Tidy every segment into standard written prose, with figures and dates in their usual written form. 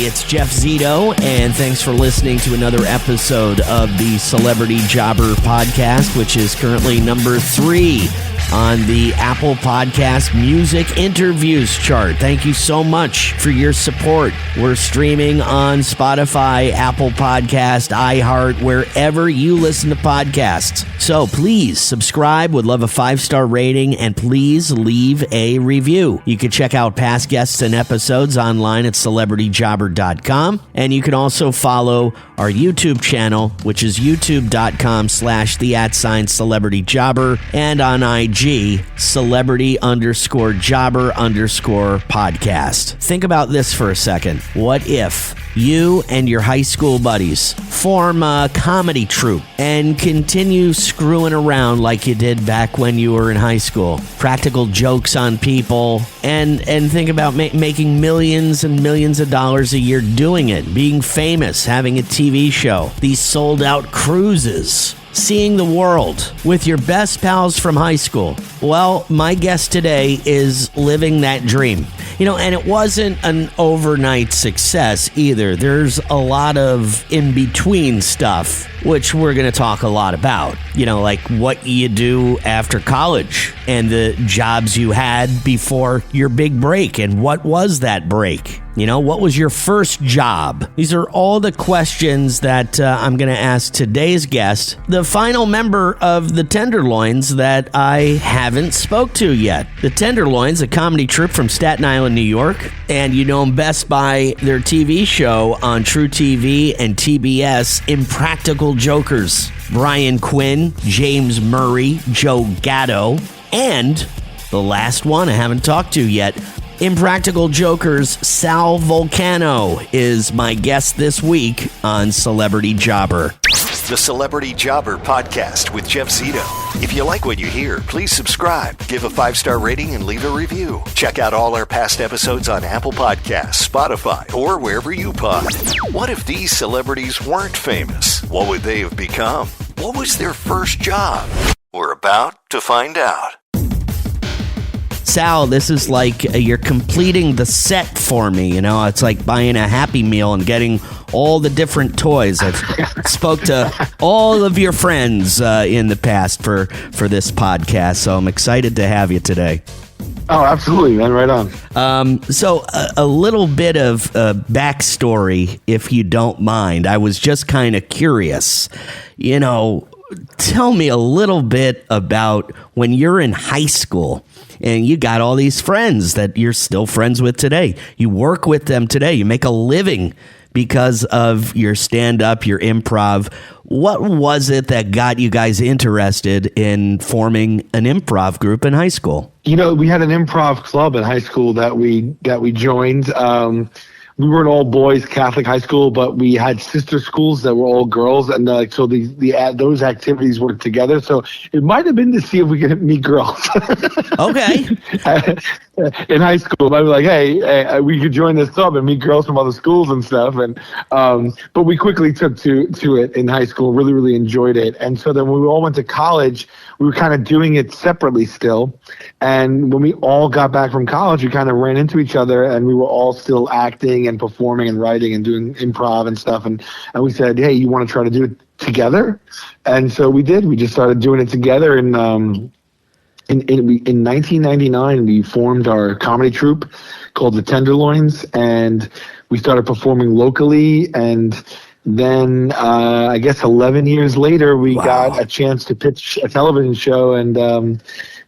it's Jeff Zito, and thanks for listening to another episode of the Celebrity Jobber Podcast, which is currently number 3 on the Apple Podcast Music Interviews chart. Thank you so much for your support. We're streaming on Spotify, Apple Podcast, iHeart, wherever you listen to podcasts. So please subscribe, would love a 5-star rating, and please leave a review. You can check out past guests and episodes online at celebrityjobber.com, and you can also follow our YouTube channel, which is youtube.com/the@celebrityjobber, and on IG, celebrity_jobber_podcast. Think about this for a second. What if you and your high school buddies form a comedy troupe and continue screwing around like you did back when you were in high school? Practical jokes on people, and think about making millions and millions of dollars a year doing it, being famous, having a TV show, these sold out cruises, seeing the world with your best pals from high school. Well, my guest today is living that dream. And it wasn't an overnight success either. There's a lot of in-between stuff, which we're going to talk a lot about. Like what you do after college and the jobs you had before your big break. And what was that break? What was your first job? These are all the questions that I'm going to ask today's guest, the final member of the Tenderloins that I haven't spoke to yet. The Tenderloins, a comedy troupe from Staten Island, New York, and you know them best by their TV show on True TV and TBS, Impractical Jokers. Brian Quinn, James Murray, Joe Gatto, and the last one I haven't talked to yet, Impractical Jokers' Sal Vulcano is my guest this week on Celebrity Jobber. The Celebrity Jobber Podcast with Jeff Zito. If you like what you hear, please subscribe, give a 5-star rating, and leave a review. Check out all our past episodes on Apple Podcasts, Spotify, or wherever you pod. What if these celebrities weren't famous? What would they have become? What was their first job? We're about to find out. Sal, this is like you're completing the set for me. It's like buying a Happy Meal and getting all the different toys. I've spoke to all of your friends in the past for this podcast, so I'm excited to have you today. Oh, absolutely, man. Right on. So a little bit of backstory, if you don't mind. I was just kind of curious. Tell me a little bit about when you're in high school and you got all these friends that you're still friends with today. You work with them today. You make a living because of your stand-up, your improv. What was it that got you guys interested in forming an improv group in high school? We had an improv club in high school that we joined. We were an all-boys Catholic high school, but we had sister schools that were all girls, and so those activities worked together. So it might have been to see if we could meet girls. Okay. In high school, I'd be like, hey, we could join this club and meet girls from other schools and stuff. And but we quickly took to it in high school, really, really enjoyed it. And so then when we all went to college, we were kind of doing it separately still. And when we all got back from college, we kind of ran into each other, and we were all still acting and performing and writing and doing improv and stuff. And we said, hey, you want to try to do it together? And so we did. We just started doing it together. And in 1999, we formed our comedy troupe called the Tenderloins, and we started performing locally. And then I guess 11 years later, we got a chance to pitch a television show, and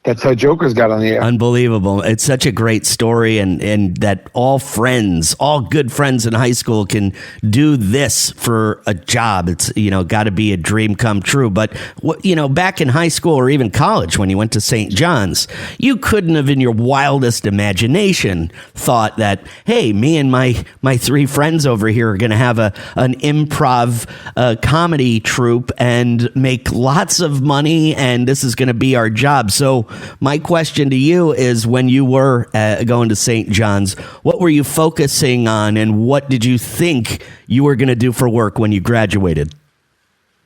that's how Jokers got on the air. Unbelievable. It's such a great story, and that all good friends in high school can do this for a job. It's, got to be a dream come true. But, back in high school or even college when you went to St. John's, you couldn't have in your wildest imagination thought that, hey, me and my 3 friends over here are going to have an improv comedy troupe and make lots of money, and this is going to be our job. So my question to you is, when you were going to St. John's, what were you focusing on, and what did you think you were going to do for work when you graduated?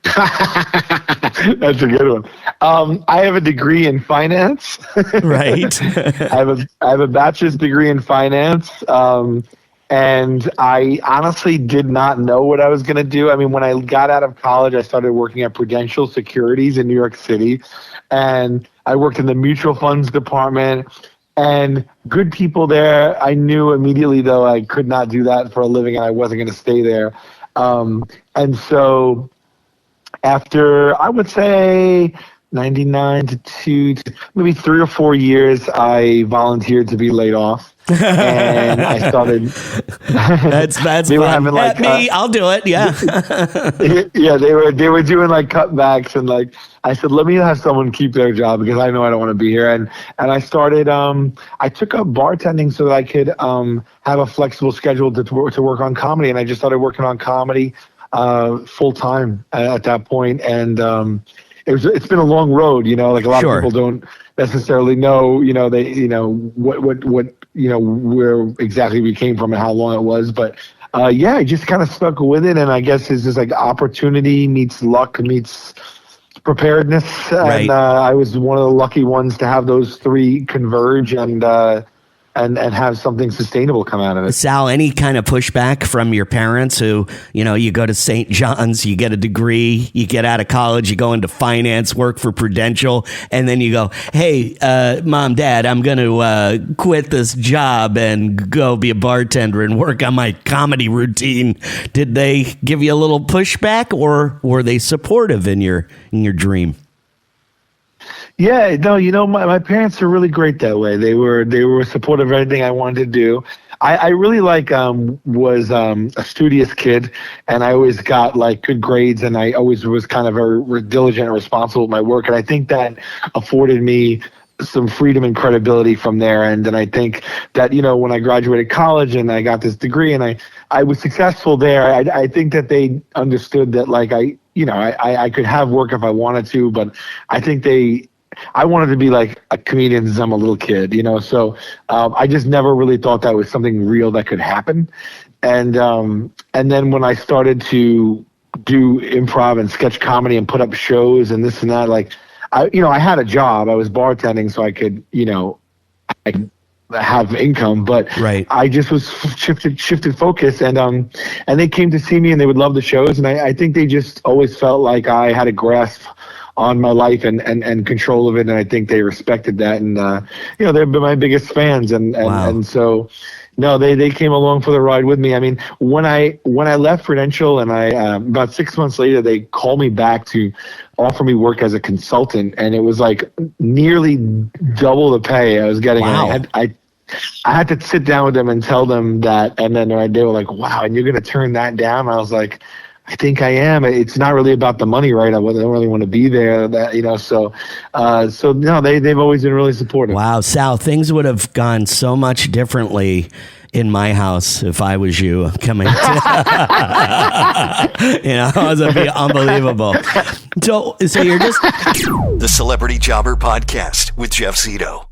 That's a good one. I have a degree in finance. Right. I have a bachelor's degree in finance. And I honestly did not know what I was going to do. I mean, when I got out of college, I started working at Prudential Securities in New York City. And I worked in the mutual funds department. And good people there. I knew immediately, though, I could not do that for a living and I wasn't going to stay there. And so after, I would say, 99 to maybe 3 or 4 years, I volunteered to be laid off. And I started. That's they fun. were having like me. I'll do it. Yeah. Yeah, they were doing like cutbacks, and like I said, let me have someone keep their job because I know I don't want to be here. And I started. I took up bartending so that I could have a flexible schedule to work on comedy, and I just started working on comedy full time at that point. And it's been a long road, like a lot of people don't necessarily know, what where exactly we came from and how long it was. But I just kind of stuck with it. And I guess it's just like opportunity meets luck meets preparedness. Right. And I was one of the lucky ones to have those three converge and have something sustainable come out of it. Sal, any kind of pushback from your parents who, you go to St. John's, you get a degree, you get out of college, you go into finance, work for Prudential, and then you go, hey, Mom, Dad, I'm going to quit this job and go be a bartender and work on my comedy routine. Did they give you a little pushback, or were they supportive in your dream? Yeah, no, my parents are really great that way. They were supportive of everything I wanted to do. I really was a studious kid, and I always got like good grades, and I always was kind of very diligent and responsible with my work. And I think that afforded me some freedom and credibility from their end. And I think that, when I graduated college and I got this degree and I was successful there, I think that they understood that like I could have work if I wanted to, but I think I wanted to be like a comedian since I'm a little kid, so I just never really thought that was something real that could happen. And then when I started to do improv and sketch comedy and put up shows and this and that, like, I had a job. I was bartending so I could, I could have income, but right. I just was shifted focus, and they came to see me and they would love the shows. And I think they just always felt like I had a grasp on my life and control of it, and I think they respected that, and they've been my biggest fans, and wow. and so no, they came along for the ride with me. I mean, when I left Prudential, and I about 6 months later, they called me back to offer me work as a consultant, and it was like nearly double the pay I was getting. Wow. And I had to sit down with them and tell them that, and then they were like, "Wow, and you're going to turn that down?" I was like, I think I am. It's not really about the money, right? I don't really want to be there. So no, they've always been really supportive. Wow, Sal, things would have gone so much differently in my house if I was you coming to, it would be unbelievable. So you're just the Celebrity Jobber Podcast with Jeff Zito.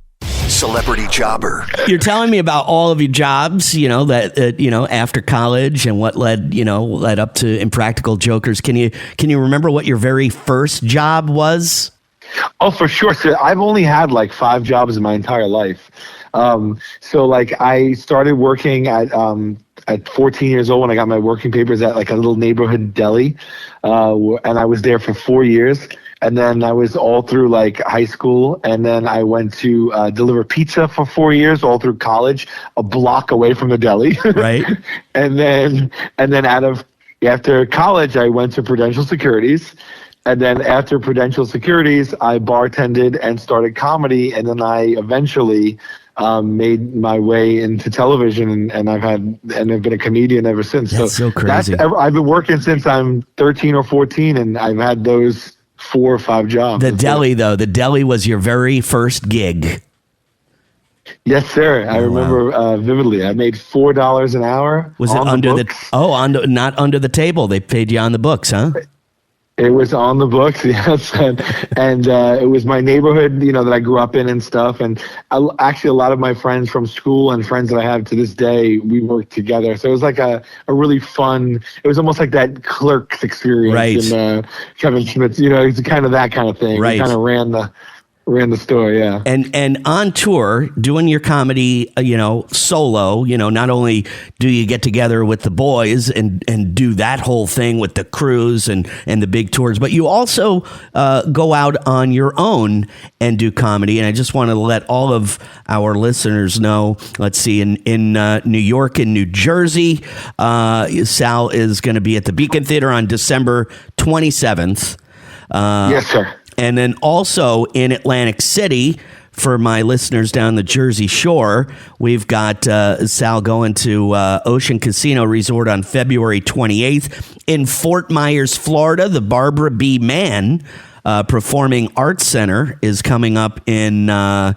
Celebrity Jobber. You're telling me about all of your jobs, that after college and what led up to Impractical Jokers. Can you remember what your very first job was? Oh, for sure. So I've only had like 5 jobs in my entire life. So like I started working at 14 years old when I got my working papers at like a little neighborhood deli, and I was there for 4 years. And then I was all through like high school, and then I went to deliver pizza for 4 years, all through college, a block away from the deli. Right. and then after college, I went to Prudential Securities, and then after Prudential Securities, I bartended and started comedy, and then I eventually made my way into television, and I've been a comedian ever since. That's so crazy. I've been working since I'm 13 or 14, and I've had those 4 or 5 jobs. The deli was your very first gig. Yes, sir. I remember vividly. I made $4 an hour. Was it under not under the table? They paid you on the books, huh? It was on the books, yes, and it was my neighborhood, that I grew up in and stuff. And actually, a lot of my friends from school and friends that I have to this day, we worked together. So it was like a really fun. It was almost like that Clerks experience, right? In Kevin Smith's, it's kind of that kind of thing. Right. We kind of ran ran the store, yeah. And on tour, doing your comedy, solo, not only do you get together with the boys and do that whole thing with the cruise and the big tours, but you also go out on your own and do comedy. And I just want to let all of our listeners know, let's see, in New York and New Jersey, Sal is going to be at the Beacon Theater on December 27th. Yes, sir. And then also in Atlantic City, for my listeners down the Jersey Shore, we've got Sal going to Ocean Casino Resort on February 28th. In Fort Myers, Florida, the Barbara B. Mann Performing Arts Center is coming up in, I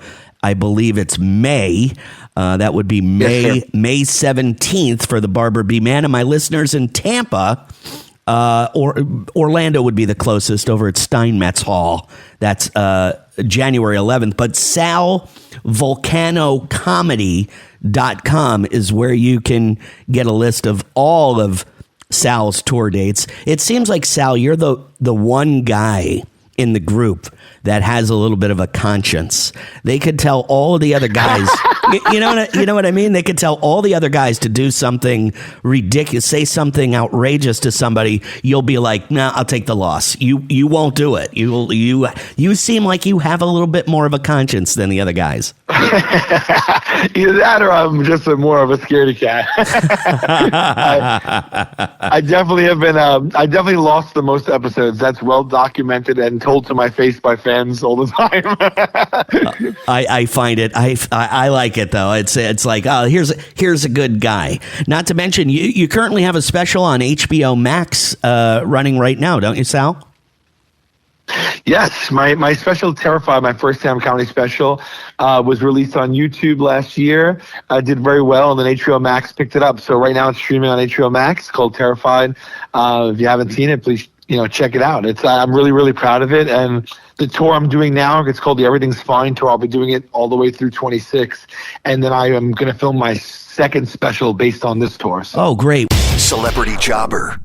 believe it's May. That would be May 17th for the Barbara B. Mann. And my listeners in Tampa, or Orlando would be the closest, over at Steinmetz Hall. That's January 11th. But SalVulcanoComedy.com is where you can get a list of all of Sal's tour dates. It seems like, Sal, you're the one guy in the group that has a little bit of a conscience. They could tell all of the other guys, you know what I mean? They could tell all the other guys to do something ridiculous, say something outrageous to somebody. You'll be like, nah, I'll take the loss. You won't do it. You seem like you have a little bit more of a conscience than the other guys. Either that or I'm just more of a scaredy cat. I definitely have been, I definitely lost the most episodes. That's well documented and told to my face by fans all the time. I find it, I like it though. It's like, oh, here's a good guy. Not to mention, you currently have a special on HBO Max running right now, don't you, Sal? Yes, my special, Terrified, my first time comedy special, was released on YouTube last year. Did very well, and then HBO Max picked it up. So right now it's streaming on HBO Max, called Terrified. If you haven't seen it, please check it out. I'm really, really proud of it. And the tour I'm doing now, it's called the Everything's Fine tour. I'll be doing it all the way through 26, and then I am going to film my second special based on this tour. So. Oh, great! Celebrity Jobber.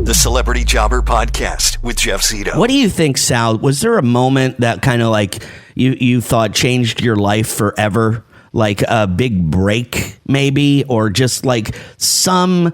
The Celebrity Jobber Podcast with Jeff Zito. What do you think, Sal? Was there a moment that kind of like you thought changed your life forever? Like a big break, maybe, or just like something,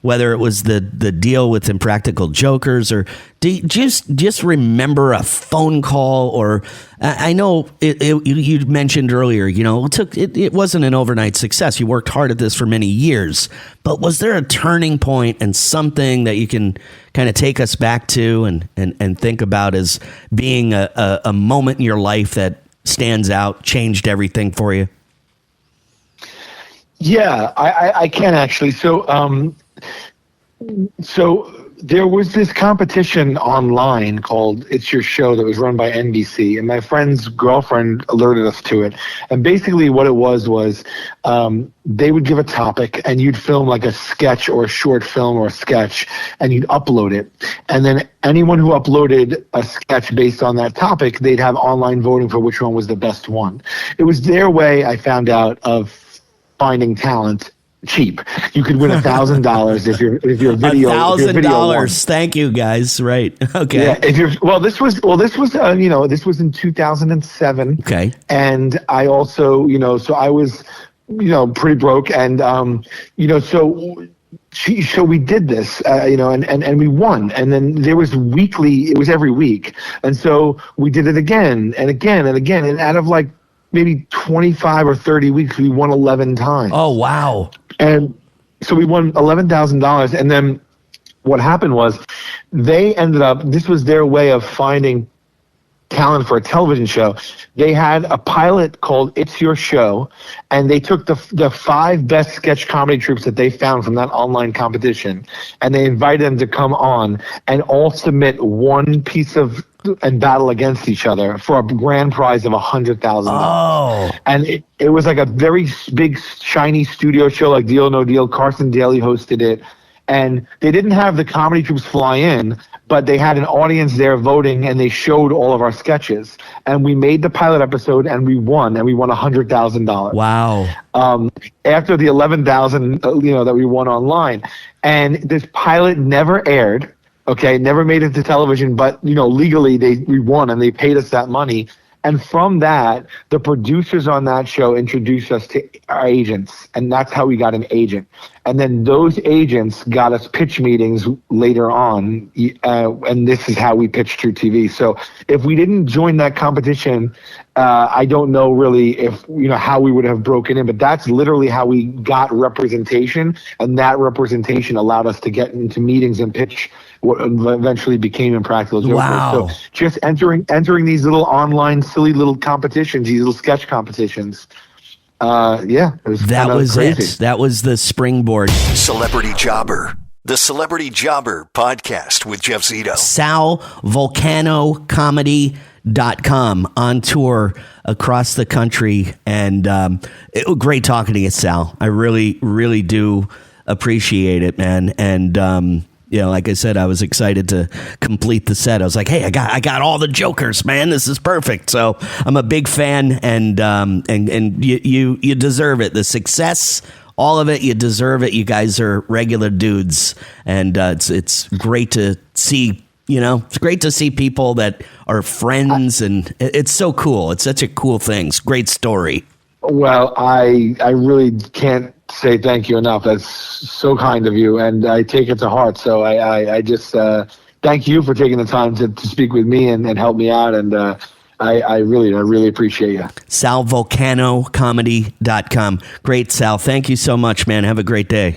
whether it was the deal with Impractical Jokers, or do you just remember a phone call? Or I know you mentioned earlier, it wasn't an overnight success. You worked hard at this for many years, but was there a turning point and something that you can kind of take us back to and think about as being a moment in your life that stands out, changed everything for you? Yeah, I can actually. So there was this competition online called It's Your Show that was run by NBC, and my friend's girlfriend alerted us to it. And basically what it was they would give a topic, and you'd film like a sketch or a short film or a sketch, and you'd upload it. And then anyone who uploaded a sketch based on that topic, they'd have online voting for which one was the best one. It was their way, I found out, of finding talent cheap. You could win $1,000 if your video $1,000. Thank you, guys. Right? Okay. Yeah. This was in 2007. Okay. And I also, so I was, pretty broke, and so we did this, and we won. And then it was every week, and so we did it again and again and again, and out of like maybe 25 or 30 weeks, we won 11 times. Oh, wow. And so we won $11,000. And then what happened was this was their way of finding talent for a television show. They had a pilot called It's Your Show, and they took the 5 best sketch comedy troupes that they found from that online competition, and they invited them to come on and all submit one piece of and battle against each other for a grand prize of $100,000. Oh. And it was like a very big, shiny studio show, like Deal or No Deal. Carson Daly hosted it. And they didn't have the comedy troops fly in, but they had an audience there voting, and they showed all of our sketches. And we made the pilot episode, and we won $100,000. Wow. After the $11,000, that we won online. And this pilot never aired. Okay, never made it to television, but legally we won and they paid us that money. And from that, the producers on that show introduced us to our agents, and that's how we got an agent. And then those agents got us pitch meetings later on, and this is how we pitched True TV. So if we didn't join that competition, I don't know really if how we would have broken in, but that's literally how we got representation, and that representation allowed us to get into meetings and pitch what eventually became Impractical Jokers. Wow. So just entering these little online silly little competitions, these little sketch competitions. It was that was crazy. it. That was the springboard. Celebrity Jobber, the Celebrity Jobber podcast with Jeff Zito. Sal Vulcano Comedy.com on tour across the country, and it was great talking to you, Sal. I really, really do appreciate it, man. And like I said, I was excited to complete the set. I was like, hey, I got all the jokers, man. This is perfect. So I'm a big fan, and you deserve it. The success, all of it, you deserve it. You guys are regular dudes, and it's great to see. It's great to see people that are friends, and it's so cool. It's such a cool thing. It's a great story. Well, I really can't say thank you enough. That's so kind of you, and I take it to heart. So I just thank you for taking the time to speak with me and help me out, and I really appreciate you. SalVulcanoComedy.com. Great, Sal. Thank you so much, man. Have a great day.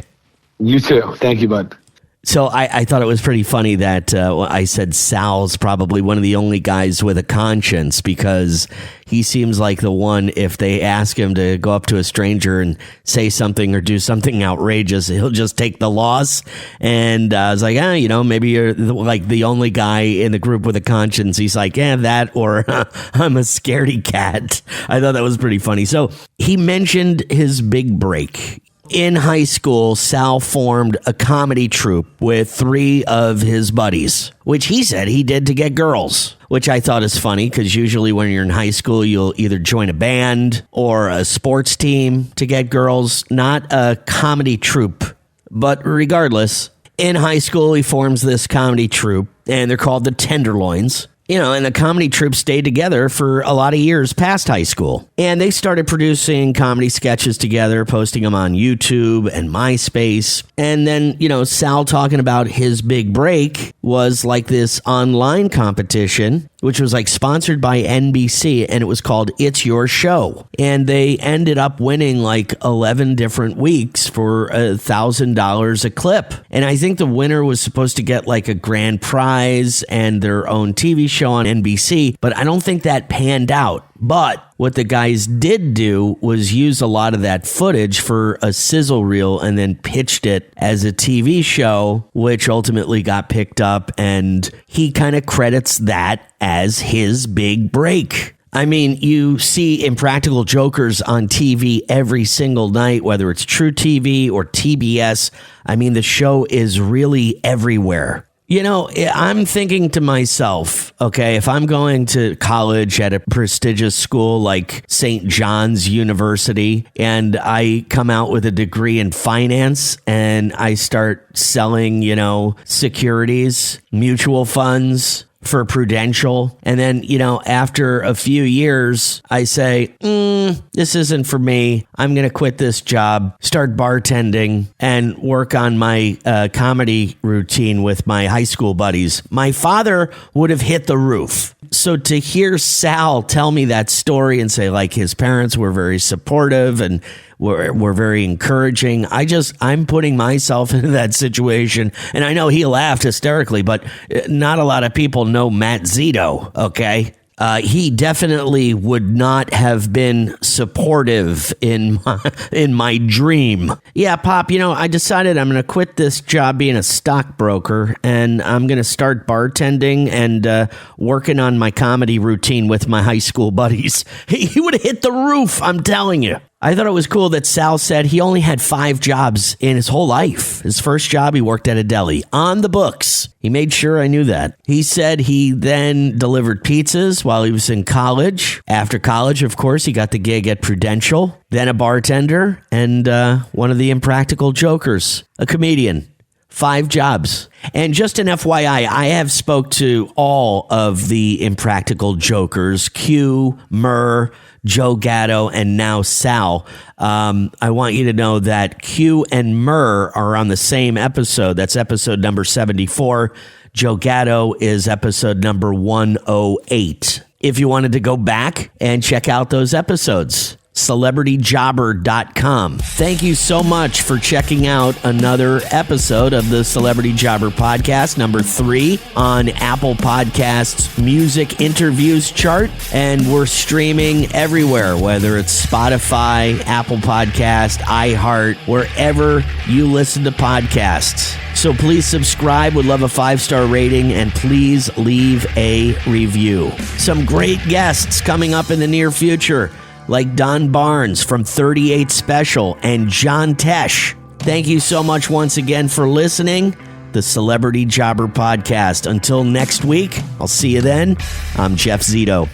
You too. Thank you, bud. So I thought it was pretty funny that I said Sal's probably one of the only guys with a conscience, because he seems like the one, if they ask him to go up to a stranger and say something or do something outrageous, he'll just take the loss. And I was like, maybe you're like the only guy in the group with a conscience. He's like, that, or I'm a scaredy cat. I thought that was pretty funny. So he mentioned his big break. In high school, Sal formed a comedy troupe with 3 of his buddies, which he said he did to get girls, which I thought is funny, because usually when you're in high school, you'll either join a band or a sports team to get girls, not a comedy troupe. But regardless, in high school, he forms this comedy troupe, and they're called the Tenderloins. And the comedy troupe stayed together for a lot of years past high school. And they started producing comedy sketches together, posting them on YouTube and MySpace. And then, Sal talking about his big break was like this online competition, which was like sponsored by NBC, and it was called It's Your Show. And they ended up winning like 11 different weeks for $1,000 a clip. And I think the winner was supposed to get like a grand prize and their own TV show on NBC, but I don't think that panned out. But what the guys did do was use a lot of that footage for a sizzle reel and then pitched it as a TV show, which ultimately got picked up, and he kind of credits that as his big break. I mean, you see Impractical Jokers on TV every single night, whether it's True TV or TBS. I mean, the show is really everywhere. I'm thinking to myself, okay, if I'm going to college at a prestigious school like St. John's University, and I come out with a degree in finance and I start selling, securities, mutual funds for Prudential, and then, after a few years, I say, this isn't for me. I'm going to quit this job, start bartending, and work on my comedy routine with my high school buddies. My father would have hit the roof. So to hear Sal tell me that story and say, like, his parents were very supportive and were very encouraging, I'm putting myself into that situation. And I know he laughed hysterically, but not a lot of people know Matt Zito, okay? He definitely would not have been supportive in my dream. Yeah, Pop, I decided I'm going to quit this job being a stockbroker, and I'm going to start bartending and working on my comedy routine with my high school buddies. He would have hit the roof, I'm telling you. I thought it was cool that Sal said he only had 5 jobs in his whole life. His first job, he worked at a deli. On the books. He made sure I knew that. He said he then delivered pizzas while he was in college. After college, of course, he got the gig at Prudential, then a bartender, and one of the Impractical Jokers, a comedian. 5 jobs. And just an FYI, I have spoke to all of the Impractical Jokers, Q, Murr, Joe Gatto, and now Sal. I want you to know that Q and Murr are on the same episode. That's episode number 74. Joe Gatto is episode number 108. If you wanted to go back and check out those episodes, celebrityjobber.com. Thank you so much for checking out another episode of the Celebrity Jobber Podcast, number 3 on Apple Podcasts Music Interviews chart. And we're streaming everywhere, whether it's Spotify, Apple Podcast, iHeart, wherever you listen to podcasts. So please subscribe. Would love a 5-star rating, and please leave a review. Some great guests coming up in the near future, like Don Barnes from 38 Special and John Tesh. Thank you so much once again for listening. The Celebrity Jobber Podcast. Until next week, I'll see you then. I'm Jeff Zito.